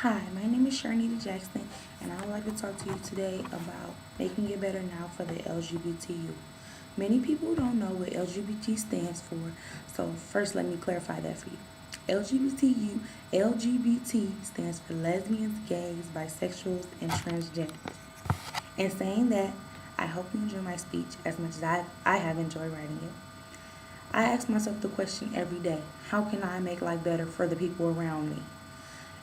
Hi, my name is Sharnita Jackson, and I would like to talk to you today about making it better now for the LGBTU. Many people don't know what LGBT stands for, so first let me clarify that for you. LGBT stands for lesbians, gays, bisexuals, and transgenders. In saying that, I hope you enjoy my speech as much as I have enjoyed writing it. I ask myself the question every day: how can I make life better for the people around me?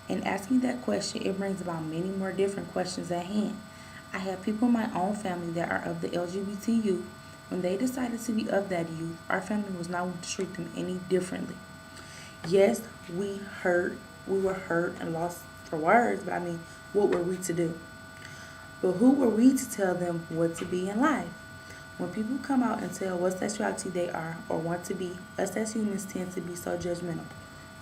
In asking that question, it brings about many more different questions at hand. I have people in my own family that are of the LGBT youth. When they decided to be of that youth, our family was not going to treat them any differently. Yes, we were hurt and lost for words, but I mean, what were we to do? But who were we to tell them what to be in life? When people come out and tell what sexuality they are or want to be, us as humans tend to be so judgmental.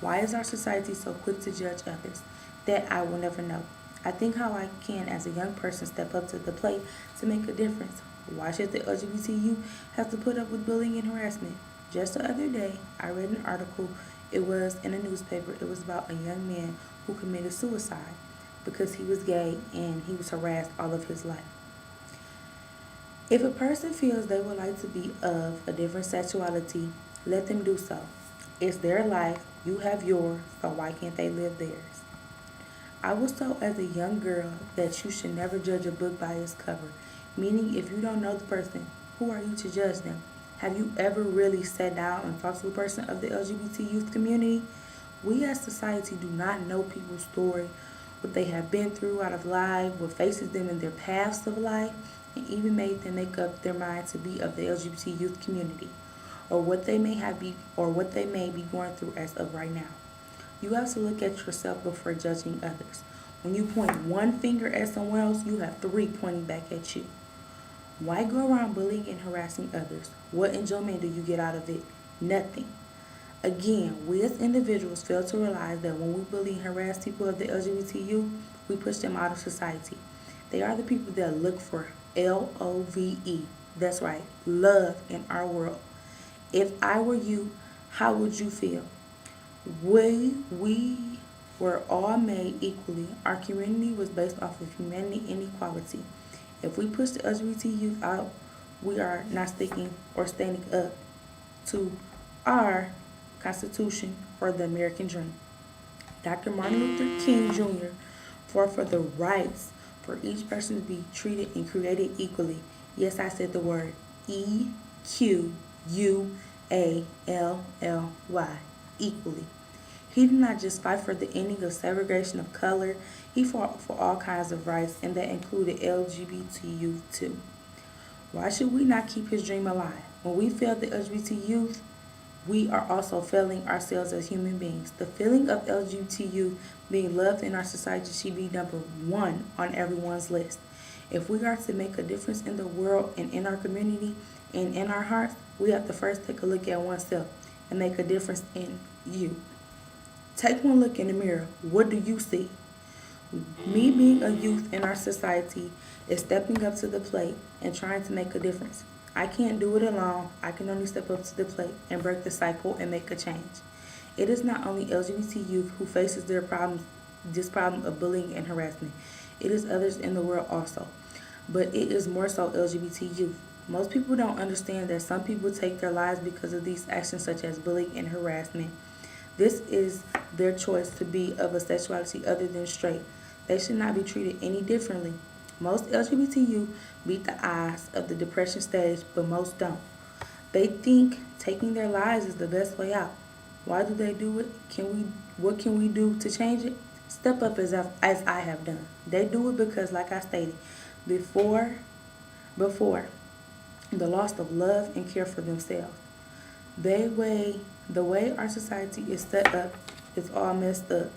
Why is our society so quick to judge others? That I will never know. I think how I can, as a young person, step up to the plate to make a difference. Why should the LGBTU have to put up with bullying and harassment? Just the other day, I read an article. It was in a newspaper. It was about a young man who committed suicide because he was gay and he was harassed all of his life. If a person feels they would like to be of a different sexuality, let them do so. It's their life, you have yours, so why can't they live theirs? I was told as a young girl that you should never judge a book by its cover, meaning if you don't know the person, who are you to judge them? Have you ever really sat down and talked to a person of the LGBT youth community? We as society do not know people's story, what they have been through out of life, what faces them in their paths of life, and even made them make up their mind to be of the LGBT youth community, or what they may be going through as of right now. You have to look at yourself before judging others. When you point one finger at someone else, you have three pointing back at you. Why go around bullying and harassing others? What enjoyment do you get out of it? Nothing. Again, we as individuals fail to realize that when we bully and harass people of the LGBTU, we push them out of society. They are the people that look for LOVE. That's right, love in our world. If I were you, how would you feel? We were all made equally. Our community was based off of humanity and equality. If we push the LGBT youth out, we are not sticking or standing up to our Constitution or the American dream. Dr. Martin Luther King Jr. fought for the rights for each person to be treated and created equally. Yes, I said the word EQUALLY, equally. He did not just fight for the ending of segregation of color, he fought for all kinds of rights, and that included LGBT youth too. Why should we not keep his dream alive? When we fail the LGBT youth, we are also failing ourselves as human beings. The feeling of LGBT youth being loved in our society should be number one on everyone's list. If we are to make a difference in the world and in our community and in our hearts, we have to first take a look at oneself and make a difference in you. Take one look in the mirror. What do you see? Me being a youth in our society is stepping up to the plate and trying to make a difference. I can't do it alone. I can only step up to the plate and break the cycle and make a change. It is not only LGBT youth who faces this problem of bullying and harassment. It is others in the world also. But it is more so LGBT youth. Most people don't understand that some people take their lives because of these actions such as bullying and harassment. This is their choice to be of a sexuality other than straight. They should not be treated any differently. Most LGBTU beat the odds of the depression stage, but most don't. They think taking their lives is the best way out. Why do they do it? What can we do to change it? Step up as I have done. They do it because, like I stated, before before the loss of love and care for themselves. The way our society is set up is all messed up.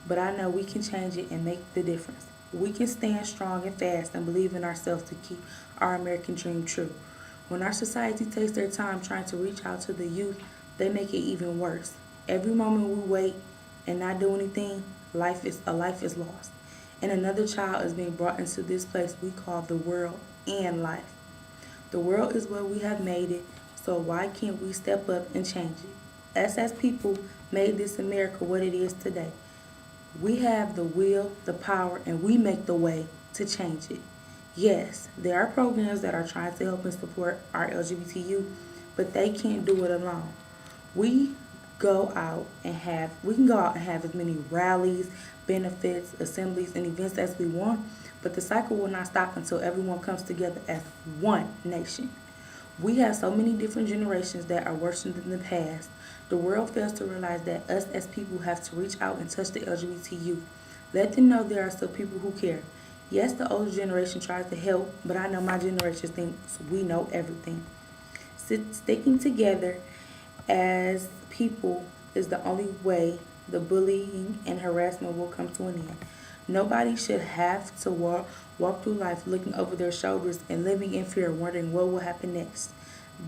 But I know we can change it and make the difference. We can stand strong and fast and believe in ourselves to keep our American dream true. When our society takes their time trying to reach out to the youth, they make it even worse. Every moment we wait and not do anything, life is lost. And another child is being brought into this place we call the world and life. The world is where we have made it, so why can't we step up and change it? Us as people made this America what it is today. We have the will, the power, and we make the way to change it. Yes, there are programs that are trying to help and support our LGBT youth, but they can't do it alone. We we can go out and have as many rallies, benefits, assemblies, and events as we want, but the cycle will not stop until everyone comes together as one nation. We have so many different generations that are worse than the past. The world fails to realize that us as people have to reach out and touch the LGBT youth. Let them know there are still people who care. Yes, the older generation tries to help, but I know my generation thinks we know everything. Sticking together as people is the only way the bullying and harassment will come to an end. Nobody should have to walk through life looking over their shoulders and living in fear, wondering what will happen next.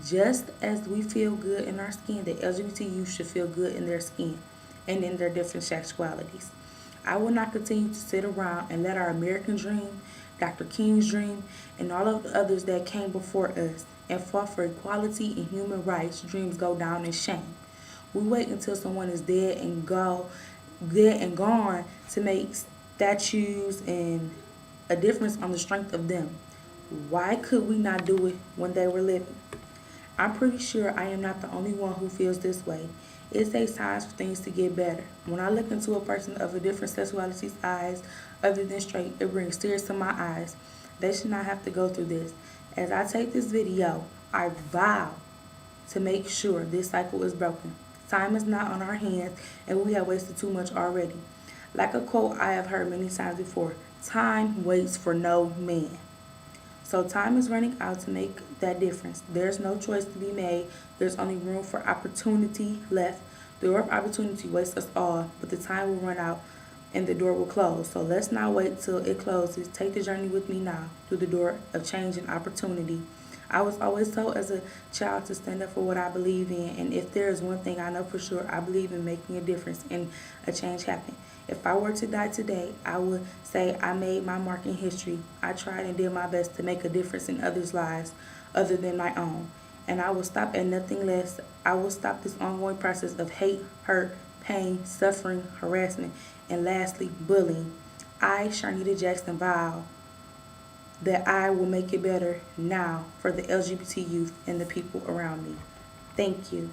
Just as we feel good in our skin, the LGBT youth should feel good in their skin and in their different sexualities. I will not continue to sit around and let our American dream, Dr. King's dream, and all of the others that came before us and fought for equality and human rights dreams go down in shame. We wait until someone is dead and gone to make statues and a difference on the strength of them. Why could we not do it when they were living? I'm pretty sure I am not the only one who feels this way. It takes time for things to get better. When I look into a person of a different sexuality's eyes, other than straight, it brings tears to my eyes. They should not have to go through this. As I take this video, I vow to make sure this cycle is broken. Time is not on our hands, and we have wasted too much already. Like a quote I have heard many times before, time waits for no man. So time is running out to make that difference. There's no choice to be made. There's only room for opportunity left. The door of opportunity waits us all, but the time will run out and the door will close. So let's not wait till it closes. Take the journey with me now through the door of change and opportunity. I was always told as a child to stand up for what I believe in, and if there is one thing I know for sure, I believe in making a difference and a change happen. If I were to die today, I would say I made my mark in history. I tried and did my best to make a difference in others' lives other than my own. And I will stop at nothing less. I will stop this ongoing process of hate, hurt, pain, suffering, harassment, and lastly, bullying. I, Sharnita Jackson, vow that I will make it better now for the LGBT youth and the people around me. Thank you.